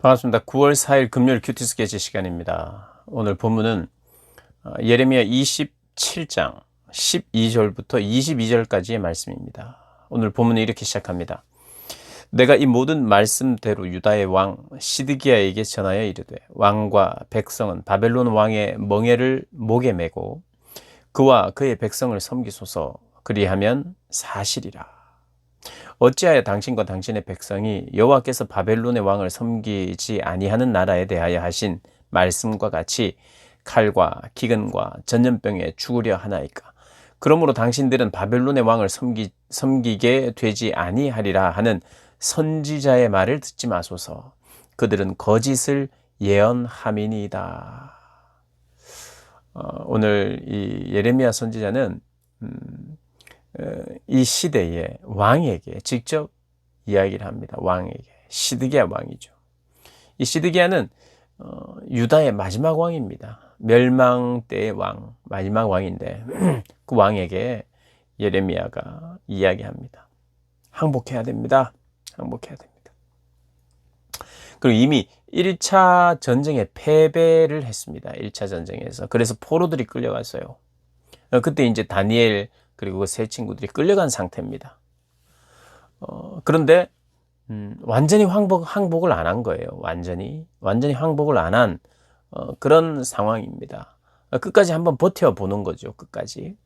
반갑습니다. 9월 4일 금요일 큐티 스케치 시간입니다. 오늘 본문은 예레미야 27장 12절부터 22절까지의 말씀입니다. 오늘 본문은 이렇게 시작합니다. 내가 이 모든 말씀대로 유다의 왕 시드기야에게 전하여 이르되 왕과 백성은 바벨론 왕의 멍에를 목에 메고 그와 그의 백성을 섬기소서. 그리하면 사실이라. 어찌하여 당신과 당신의 백성이 여호와께서 바벨론의 왕을 섬기지 아니하는 나라에 대하여 하신 말씀과 같이 칼과 기근과 전염병에 죽으려 하나이까. 그러므로 당신들은 바벨론의 왕을 섬기게 되지 아니하리라 하는 선지자의 말을 듣지 마소서. 그들은 거짓을 예언함이니이다. 오늘 이 예레미야 선지자는 이 시대의 왕에게 직접 이야기를 합니다. 왕에게. 시드기야 왕이죠. 이 시드기야는 유다의 마지막 왕입니다. 멸망 때의 왕, 마지막 왕인데 그 왕에게 예레미야가 이야기합니다. 항복해야 됩니다. 항복해야 됩니다. 그리고 이미 1차 전쟁에 패배를 했습니다. 1차 전쟁에서. 그래서 포로들이 끌려갔어요. 그때 이제 다니엘 그리고 그 세 친구들이 끌려간 상태입니다. 그런데 완전히 항복을 안 한 거예요. 완전히 항복을 안 한 그런 상황입니다. 끝까지 한번 버텨보는 거죠. 끝까지.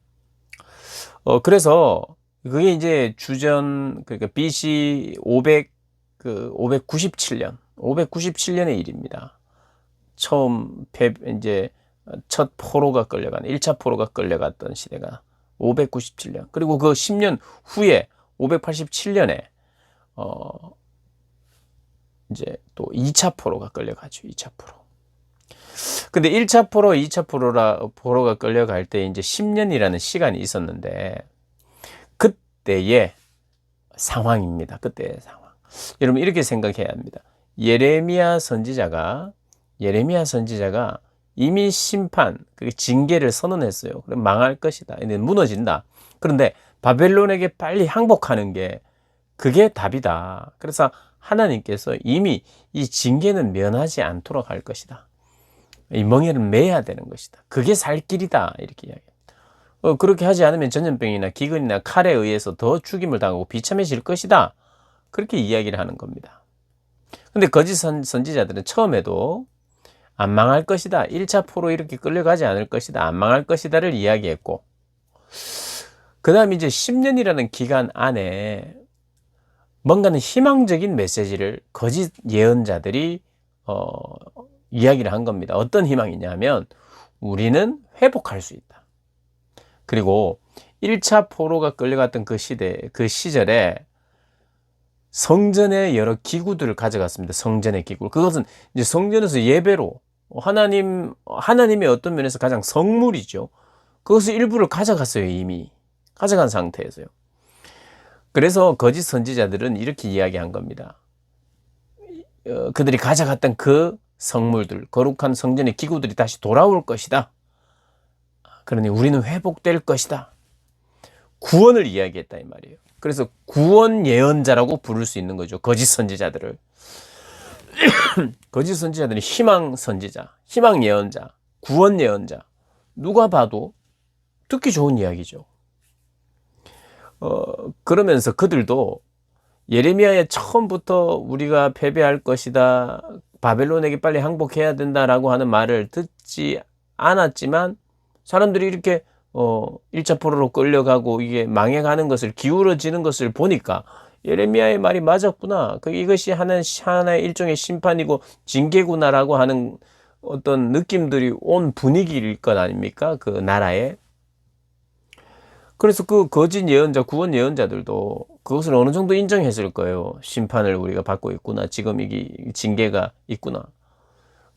그래서 그게 이제 주전 그러니까 BC 597년의 일입니다. 처음 이제 첫 포로가 끌려간 1차 포로가 끌려갔던 시대가 597년. 그리고 그 10년 후에 587년에 이제 또 2차 포로가 끌려가죠. 2차 포로. 근데 1차 포로, 2차 포로가 끌려갈 때 이제 10년이라는 시간이 있었는데 그때의 상황입니다. 그때의 상황. 여러분 이렇게 생각해야 합니다. 예레미야 선지자가 이미 심판, 징계를 선언했어요. 그럼 망할 것이다. 무너진다. 그런데 바벨론에게 빨리 항복하는 게 그게 답이다. 그래서 하나님께서 이미 이 징계는 면하지 않도록 할 것이다. 이 멍에를 매야 되는 것이다. 그게 살 길이다. 이렇게 이야기합니다. 그렇게 하지 않으면 전염병이나 기근이나 칼에 의해서 더 죽임을 당하고 비참해질 것이다. 그렇게 이야기를 하는 겁니다. 근데 거짓 선지자들은 처음에도 안 망할 것이다. 1차 포로 이렇게 끌려가지 않을 것이다. 안 망할 것이다를 이야기했고, 그 다음 이제 10년이라는 기간 안에 뭔가는 희망적인 메시지를 거짓 예언자들이 이야기를 한 겁니다. 어떤 희망이냐 하면 우리는 회복할 수 있다. 그리고 1차 포로가 끌려갔던 그 시절에 성전의 여러 기구들을 가져갔습니다. 성전의 기구. 그것은 이제 성전에서 예배로 하나님의 어떤 면에서 가장 성물이죠. 그것을 일부를 가져갔어요. 이미 가져간 상태에서요. 그래서 거짓 선지자들은 이렇게 이야기한 겁니다. 그들이 가져갔던 그 성물들, 거룩한 성전의 기구들이 다시 돌아올 것이다. 그러니 우리는 회복될 것이다. 구원을 이야기했다 이 말이에요. 그래서 구원 예언자라고 부를 수 있는 거죠. 거짓 선지자들을. 거짓 선지자들은 희망 선지자, 희망 예언자, 구원 예언자. 누가 봐도 듣기 좋은 이야기죠. 그러면서 그들도 예레미야의 처음부터 우리가 패배할 것이다, 바벨론에게 빨리 항복해야 된다라고 하는 말을 듣지 않았지만 사람들이 이렇게 1차 포로로 끌려가고 이게 망해가는 것을 기울어지는 것을 보니까 예레미야의 말이 맞았구나. 이것이 하나의 일종의 심판이고 징계구나라고 하는 어떤 느낌들이 온 분위기일 것 아닙니까? 그 나라에. 그래서 그 거짓 예언자, 구원 예언자들도 그것을 어느 정도 인정했을 거예요. 심판을 우리가 받고 있구나. 지금 이게 징계가 있구나.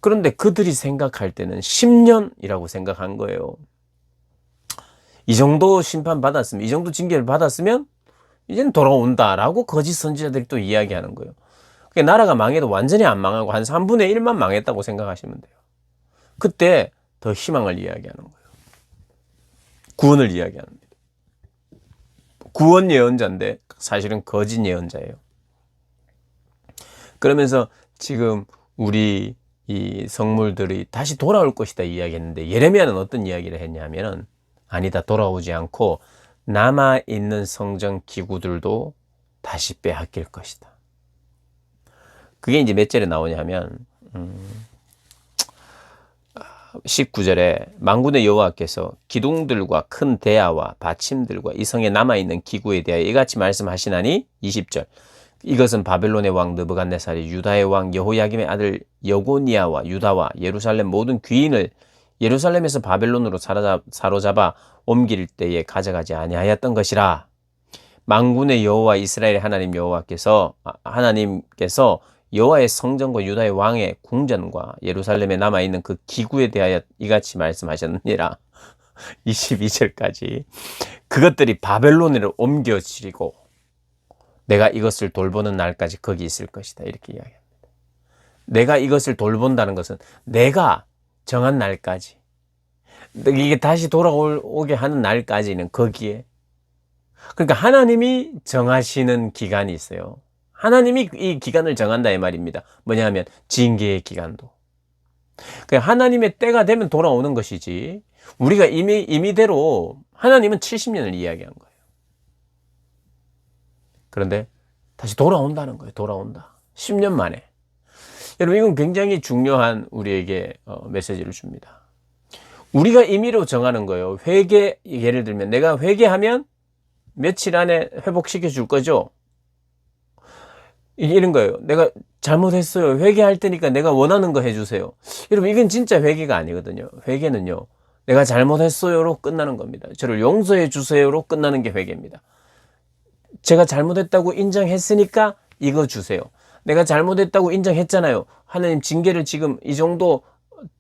그런데 그들이 생각할 때는 10년이라고 생각한 거예요. 이 정도 심판 받았으면, 이 정도 징계를 받았으면 이제는 돌아온다라고 거짓 선지자들이 또 이야기하는 거예요. 그러니까 나라가 망해도 완전히 안 망하고 한 3분의 1만 망했다고 생각하시면 돼요. 그때 더 희망을 이야기하는 거예요. 구원을 이야기하는 거예요. 구원 예언자인데 사실은 거짓 예언자예요. 그러면서 지금 우리 이 성물들이 다시 돌아올 것이다 이야기했는데, 예레미야는 어떤 이야기를 했냐면은 아니다, 돌아오지 않고 남아있는 성전 기구들도 다시 빼앗길 것이다. 그게 이제 몇 절에 나오냐면 19절에 만군의 여호와께서 기둥들과 큰 대야와 받침들과 이 성에 남아있는 기구에 대하여 이같이 말씀하시나니, 20절, 이것은 바벨론의 왕 느부갓네살이 유다의 왕 여호야김의 아들 여고니아와 유다와 예루살렘 모든 귀인을 예루살렘에서 바벨론으로 사로잡아 옮길 때에 가져가지 아니하였던 것이라. 만군의 여호와 이스라엘의 하나님 여호와께서 하나님께서 여호와의 성전과 유다의 왕의 궁전과 예루살렘에 남아있는 그 기구에 대하여 이같이 말씀하셨느니라. 22절까지 그것들이 바벨론으로 옮겨지리고 내가 이것을 돌보는 날까지 거기 있을 것이다, 이렇게 이야기합니다. 내가 이것을 돌본다는 것은 내가 정한 날까지, 이게 다시 돌아오게 하는 날까지는 거기에, 그러니까 하나님이 정하시는 기간이 있어요. 하나님이 이 기간을 정한다 이 말입니다. 뭐냐 하면 징계의 기간도. 그러니까 하나님의 때가 되면 돌아오는 것이지, 우리가 임의대로 하나님은 70년을 이야기한 거예요. 그런데 다시 돌아온다는 거예요. 돌아온다. 10년 만에. 여러분, 이건 굉장히 중요한 우리에게 메시지를 줍니다. 우리가 임의로 정하는 거예요. 회개, 예를 들면 내가 회개하면 며칠 안에 회복시켜 줄 거죠. 이런 거예요. 내가 잘못했어요. 회개할 테니까 내가 원하는 거 해주세요. 여러분, 이건 진짜 회개가 아니거든요. 회개는요, 내가 잘못했어요로 끝나는 겁니다. 저를 용서해 주세요로 끝나는 게 회개입니다. 제가 잘못했다고 인정했으니까 이거 주세요. 내가 잘못했다고 인정했잖아요. 하나님 징계를 지금 이 정도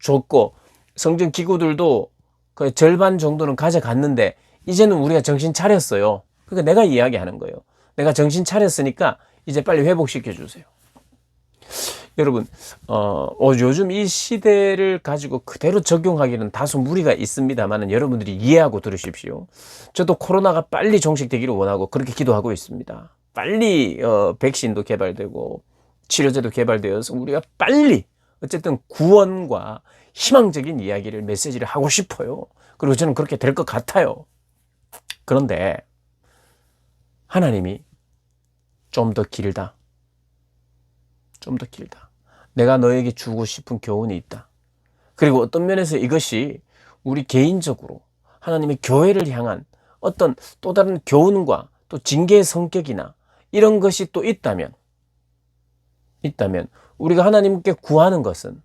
줬고 성전 기구들도 거의 절반 정도는 가져갔는데 이제는 우리가 정신 차렸어요. 그러니까 내가 이야기하는 거예요. 내가 정신 차렸으니까 이제 빨리 회복시켜 주세요. 여러분, 요즘 이 시대를 가지고 그대로 적용하기는 다소 무리가 있습니다만 여러분들이 이해하고 들으십시오. 저도 코로나가 빨리 종식되기를 원하고 그렇게 기도하고 있습니다. 빨리 백신도 개발되고 치료제도 개발되어서 우리가 빨리 어쨌든 구원과 희망적인 이야기를, 메시지를 하고 싶어요. 그리고 저는 그렇게 될 것 같아요. 그런데 하나님이 좀 더 길다. 좀 더 길다. 내가 너에게 주고 싶은 교훈이 있다. 그리고 어떤 면에서 이것이 우리 개인적으로 하나님의 교회를 향한 어떤 또 다른 교훈과 또 징계의 성격이나 이런 것이 또 있다면 우리가 하나님께 구하는 것은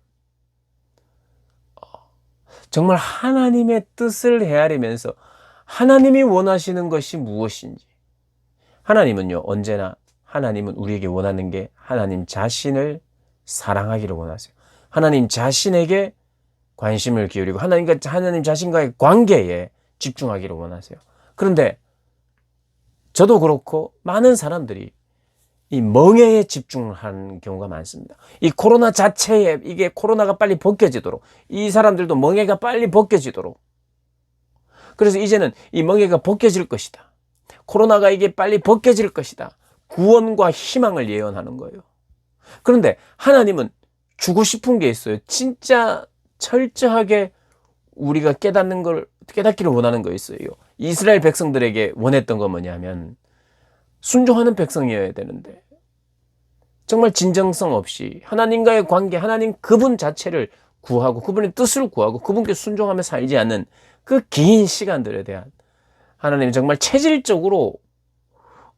정말 하나님의 뜻을 헤아리면서 하나님이 원하시는 것이 무엇인지. 하나님은요, 언제나 하나님은 우리에게 원하는 게 하나님 자신을 사랑하기를 원하세요. 하나님 자신에게 관심을 기울이고 하나님 자신과의 관계에 집중하기를 원하세요. 그런데 저도 그렇고 많은 사람들이 이 멍에에 집중을 하는 경우가 많습니다. 이 코로나 자체에, 이게 코로나가 빨리 벗겨지도록, 이 사람들도 멍에가 빨리 벗겨지도록, 그래서 이제는 이 멍에가 벗겨질 것이다. 코로나가 이게 빨리 벗겨질 것이다. 구원과 희망을 예언하는 거예요. 그런데 하나님은 주고 싶은 게 있어요. 진짜 철저하게 우리가 깨닫기를 원하는 거 있어요. 이스라엘 백성들에게 원했던 건 뭐냐면 순종하는 백성이어야 되는데 정말 진정성 없이 하나님과의 관계, 하나님 그분 자체를 구하고 그분의 뜻을 구하고 그분께 순종하며 살지 않는 그 긴 시간들에 대한 하나님이 정말 체질적으로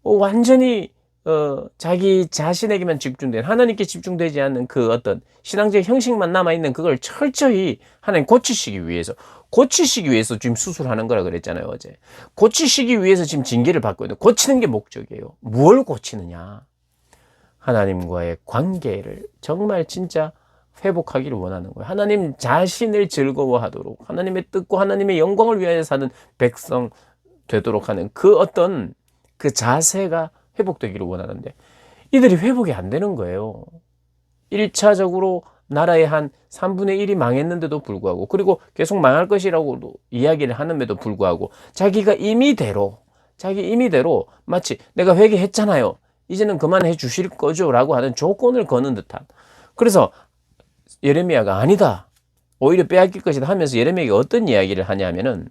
완전히 자기 자신에게만 집중된, 하나님께 집중되지 않는 그 어떤 신앙적 형식만 남아있는 그걸 철저히 하나님 고치시기 위해서 지금 수술하는 거라 그랬잖아요, 어제. 고치시기 위해서 지금 징계를 받고 있는데, 고치는 게 목적이에요. 뭘 고치느냐? 하나님과의 관계를 정말 진짜 회복하기를 원하는 거예요. 하나님 자신을 즐거워하도록, 하나님의 뜻과 하나님의 영광을 위하여 사는 백성 되도록 하는 그 어떤 그 자세가 회복되기를 원하는데 이들이 회복이 안 되는 거예요. 1차적으로 나라의 한 3분의 1이 망했는데도 불구하고, 그리고 계속 망할 것이라고도 이야기를 하는데도 불구하고 자기 임의대로 마치 내가 회개했잖아요, 이제는 그만해 주실 거죠 라고 하는 조건을 거는 듯한, 그래서 예레미야가 아니다, 오히려 빼앗길 것이다 하면서 예레미야가 어떤 이야기를 하냐면은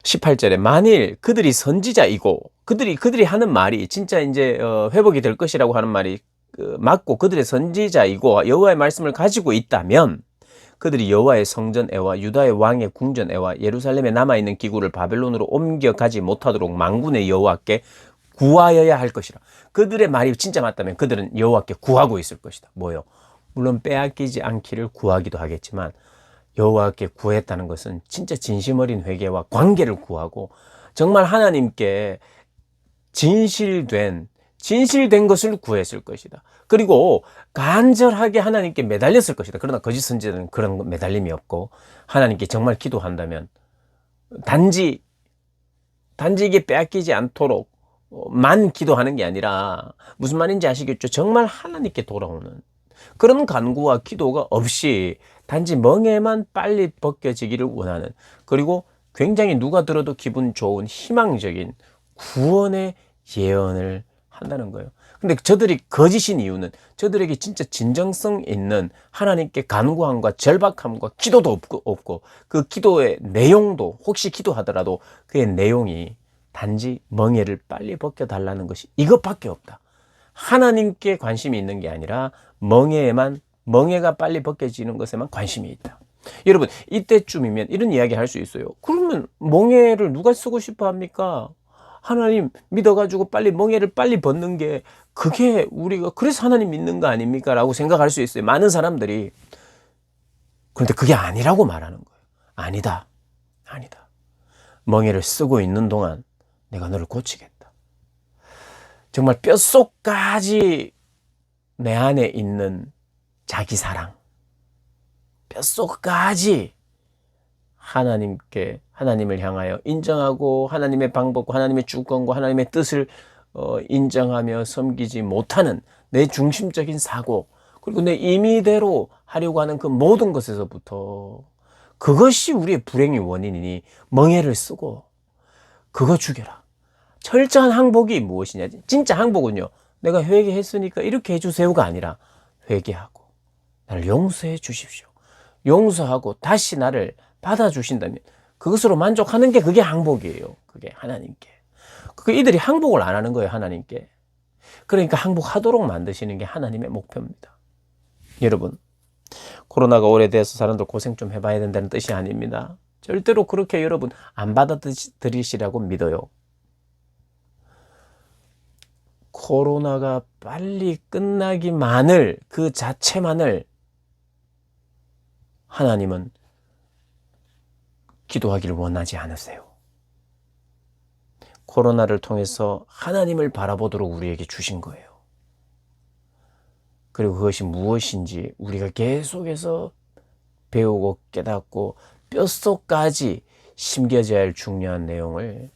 18절에 만일 그들이 선지자이고 그들이 하는 말이 진짜 이제 회복이 될 것이라고 하는 말이 맞고 그들의 선지자이고 여호와의 말씀을 가지고 있다면 그들이 여호와의 성전 애와 유다의 왕의 궁전 애와 예루살렘에 남아있는 기구를 바벨론으로 옮겨가지 못하도록 만군의 여호와께 구하여야 할 것이라. 그들의 말이 진짜 맞다면 그들은 여호와께 구하고 있을 것이다. 뭐요? 물론 빼앗기지 않기를 구하기도 하겠지만 여호와께 구했다는 것은 진짜 진심 어린 회개와 관계를 구하고 정말 하나님께 진실된 것을 구했을 것이다. 그리고 간절하게 하나님께 매달렸을 것이다. 그러나 거짓 선지자는 그런 매달림이 없고 하나님께 정말 기도한다면 단지 이게 빼앗기지 않도록 만 기도하는 게 아니라 무슨 말인지 아시겠죠? 정말 하나님께 돌아오는 그런 간구와 기도가 없이 단지 멍에만 빨리 벗겨지기를 원하는, 그리고 굉장히 누가 들어도 기분 좋은 희망적인 구원의 예언을 한다는 거예요. 근데 저들이 거짓인 이유는 저들에게 진짜 진정성 있는 하나님께 간구함과 절박함과 기도도 없고 그 기도의 내용도 혹시 기도하더라도 그의 내용이 단지 멍에를 빨리 벗겨달라는 것이 이것밖에 없다. 하나님께 관심이 있는 게 아니라 멍에가 빨리 벗겨지는 것에만 관심이 있다. 여러분, 이때쯤이면 이런 이야기 할 수 있어요. 그러면 멍에를 누가 쓰고 싶어 합니까? 하나님 믿어가지고 빨리 멍에를 빨리 벗는 게 그게 우리가 그래서 하나님 믿는 거 아닙니까? 라고 생각할 수 있어요. 많은 사람들이. 그런데 그게 아니라고 말하는 거예요. 아니다. 멍에를 쓰고 있는 동안 내가 너를 고치겠다. 정말 뼛속까지 내 안에 있는 자기 사랑, 뼛속까지 하나님을 향하여 인정하고 하나님의 방법과 하나님의 주권과 하나님의 뜻을 인정하며 섬기지 못하는 내 중심적인 사고, 그리고 내 임의대로 하려고 하는 그 모든 것에서부터, 그것이 우리의 불행의 원인이니 멍에를 쓰고 그거 죽여라. 철저한 항복이 무엇이냐? 진짜 항복은요, 내가 회개했으니까 이렇게 해주세요가 아니라 회개하고 나를 용서해 주십시오. 용서하고 다시 나를 받아주신다면 그것으로 만족하는 게 그게 항복이에요. 그게 하나님께. 이들이 항복을 안 하는 거예요, 하나님께. 그러니까 항복하도록 만드시는 게 하나님의 목표입니다. 여러분, 코로나가 오래돼서 사람들 고생 좀 해봐야 된다는 뜻이 아닙니다. 절대로 그렇게 여러분 안 받아들이시라고 믿어요. 코로나가 빨리 끝나기만을, 그 자체만을 하나님은 기도하기를 원하지 않으세요. 코로나를 통해서 하나님을 바라보도록 우리에게 주신 거예요. 그리고 그것이 무엇인지 우리가 계속해서 배우고 깨닫고 뼛속까지 심겨져야 할 중요한 내용을,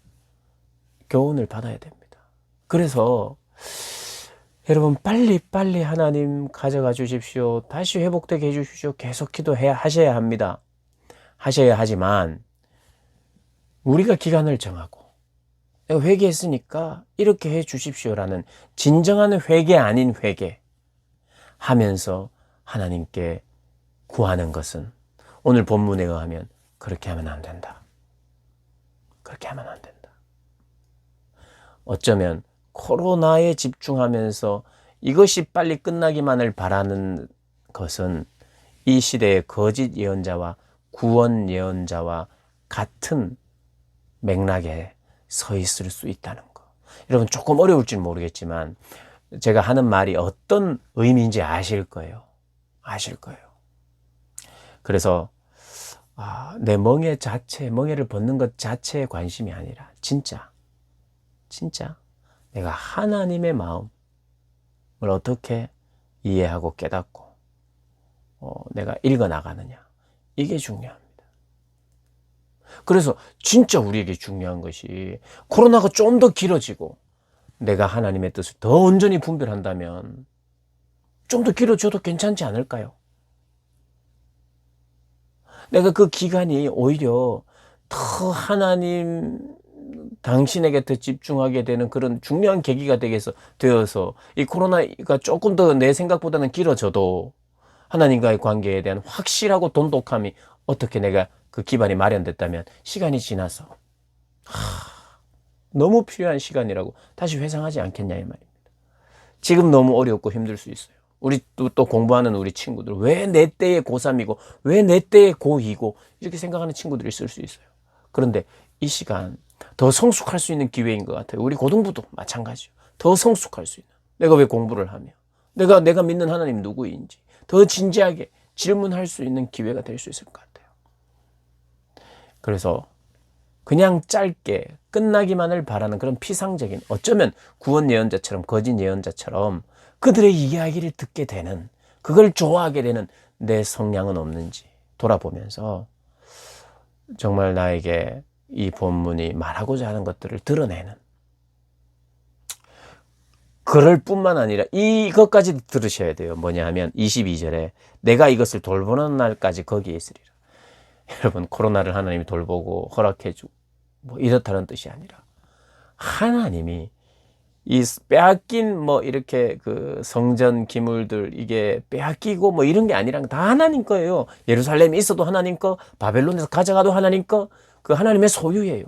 교훈을 받아야 됩니다. 그래서 여러분 빨리 하나님 가져가 주십시오. 다시 회복되게 해 주십시오. 계속 하셔야 합니다. 하셔야 하지만 우리가 기간을 정하고 내가 회개했으니까 이렇게 해 주십시오라는 진정한 회개 아닌 회개 하면서 하나님께 구하는 것은 오늘 본문에 의하면 그렇게 하면 안 된다. 그렇게 하면 안 된다. 어쩌면 코로나에 집중하면서 이것이 빨리 끝나기만을 바라는 것은 이 시대의 거짓 예언자와 구원 예언자와 같은 맥락에 서 있을 수 있다는 거. 여러분 조금 어려울지는 모르겠지만 제가 하는 말이 어떤 의미인지 아실 거예요. 그래서 내 멍에를 벗는 것 자체에 관심이 아니라 진짜 내가 하나님의 마음을 어떻게 이해하고 깨닫고 내가 읽어나가느냐, 이게 중요합니다. 그래서 진짜 우리에게 중요한 것이 코로나가 좀 더 길어지고 내가 하나님의 뜻을 더 온전히 분별한다면 좀 더 길어져도 괜찮지 않을까요? 내가 그 기간이 오히려 더 하나님의 당신에게 더 집중하게 되는 그런 중요한 계기가 되어서 이 코로나가 조금 더 내 생각보다는 길어져도 하나님과의 관계에 대한 확실하고 돈독함이 어떻게 내가 그 기반이 마련됐다면 시간이 지나서 너무 필요한 시간이라고 다시 회상하지 않겠냐 이 말입니다. 지금 너무 어렵고 힘들 수 있어요. 우리 또 공부하는 우리 친구들 왜 내 때에 고3이고 왜 내 때에 고2고 이렇게 생각하는 친구들이 있을 수 있어요. 그런데 이 시간 더 성숙할 수 있는 기회인 것 같아요. 우리 고등부도 마찬가지요. 더 성숙할 수 있는, 내가 왜 공부를 하며 내가 믿는 하나님 누구인지 더 진지하게 질문할 수 있는 기회가 될 수 있을 것 같아요. 그래서 그냥 짧게 끝나기만을 바라는 그런 피상적인, 어쩌면 구원 예언자처럼 거짓 예언자처럼 그들의 이야기를 듣게 되는, 그걸 좋아하게 되는 내 성향은 없는지 돌아보면서 정말 나에게 이 본문이 말하고자 하는 것들을 드러내는, 그럴 뿐만 아니라 이것까지 들으셔야 돼요. 뭐냐 하면 22절에 내가 이것을 돌보는 날까지 거기에 있으리라. 여러분, 코로나를 하나님이 돌보고 허락해주고 뭐 이렇다는 뜻이 아니라 하나님이 이 빼앗긴 뭐 이렇게 그 성전 기물들 이게 빼앗기고 뭐 이런 게 아니라 다 하나님 거예요. 예루살렘에 있어도 하나님 거, 바벨론에서 가져가도 하나님 거, 그 하나님의 소유예요.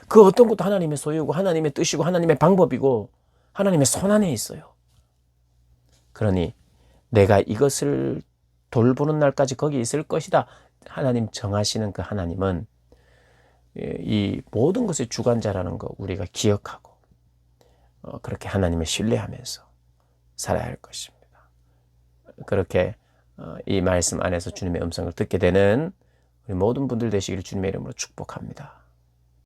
그 어떤 것도 하나님의 소유고 하나님의 뜻이고 하나님의 방법이고 하나님의 손 안에 있어요. 그러니 내가 이것을 돌보는 날까지 거기 있을 것이다. 하나님 정하시는 그 하나님은 이 모든 것의 주관자라는 거 우리가 기억하고 그렇게 하나님을 신뢰하면서 살아야 할 것입니다. 그렇게 이 말씀 안에서 주님의 음성을 듣게 되는 우리 모든 분들 되시기를 주님의 이름으로 축복합니다.